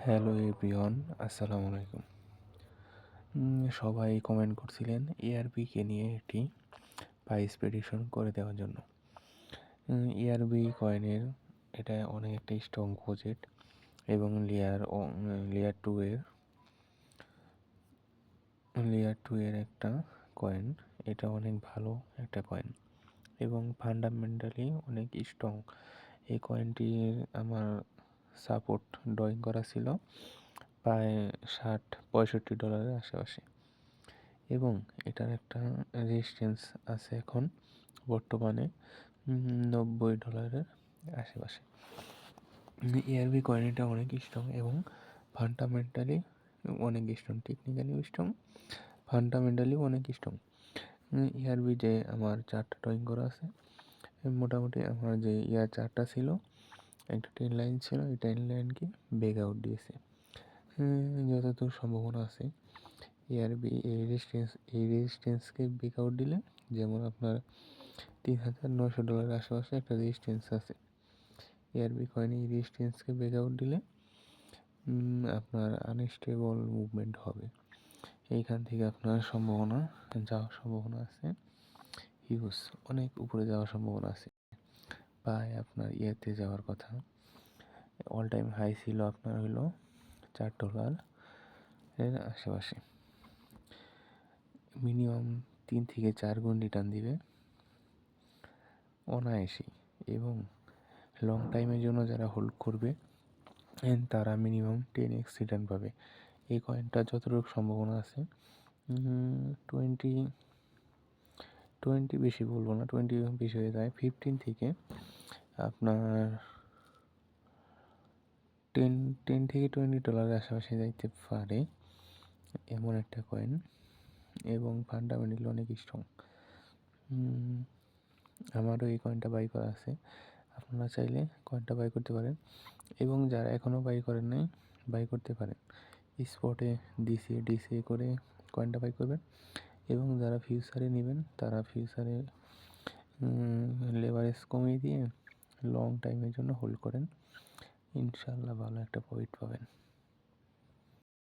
Hello everyone, আসসালামু আলাইকুম। সবাই কমেন্ট করছিলেন এআরবিকে নিয়ে একটি প্রাইস প্রেডিকশন করে দেওয়ার জন্য। এআরবি কয়েনের এটা অনেক একটা স্ট্রং প্রজেক্ট এবং লেয়ার টু এর একটা কয়েন। এটা অনেক ভালো একটা কয়েন এবং ফান্ডামেন্টালি অনেক স্ট্রং। এই কয়েনটির আমার সাপোর্ট ড্রয়িং করা ছিল প্রায় $60-65 আশেপাশে, এবং এটার একটা রেজিস্ট্যান্স আছে এখন বর্তমানে $90 আশেপাশে। এআরবি কয়েন এটা অনেক স্ট্রং এবং ফান্ডামেন্টালি অনেক স্ট্রং, টেকনিক্যালিও স্ট্রং, ফান্ডামেন্টালিও অনেক স্ট্রং। এআরবি যে আমার চার্টটা ড্রয়িং করা আছে, মোটামুটি আমার যে চার্টটা ছিল, একটা ট্রেন লাইন ছিল, এই ট্রেন লাইনকে ব্রেকআউট দিয়েছে। যতদূর সম্ভাবনা আছে এআরবি এই রেজিস্ট্যান্সকে ব্রেকআউট দিলে, যেমন আপনার $3,900 আশেপাশে একটা রেজিস্ট্যান্স আছে। এআরবি কয়েনে এই রেজিস্ট্যান্সকে ব্রেকআউট দিলে আপনার আনস্টেবল মুভমেন্ট হবে। এইখান থেকে আপনার যাওয়ার সম্ভাবনা আছে হিউজ, অনেক উপরে যাওয়ার সম্ভাবনা আছে। প্রায় আপনার যাওয়ার কথা, অল টাইম হাই ছিল আপনার হলো $4 এর আশেপাশে। মিনিমাম 3 থেকে 4 গুণ রিটার্ন দিবে অনায়াসেই, এবং লং টাইমের জন্য যারা হোল্ড করবে তারা মিনিমাম 10x রিটার্ন পাবে। এই কয়েনটা যতটুকু সম্ভাবনা আছে, 20 বেশি বলবো না, 20 বেশি হয়ে যায়, 15 থেকে আপনার 10 থেকে $20 আশেপাশে যাইতে পারে এমন একটা কয়েন, এবং ফান্ডামেন্টালি অনেক স্ট্রং। আমারও এই কয়েনটা বাই করা আছে, আপনারা চাইলে কয়েনটা বাই করতে পারেন, এবং যারা এখনও বাই করেন নাই বাই করতে পারেন। স্পটে ডিসিএ করে কয়েনটা বাই করবেন, এবং যারা ফিউচারে নেবেন তারা ফিউচারে লেভারেজ কমিয়ে দিয়ে লং টাইমের জন্য হোল্ড করেন, ইনশাল্লাহ ভালো একটা প্রফিট পাবেন।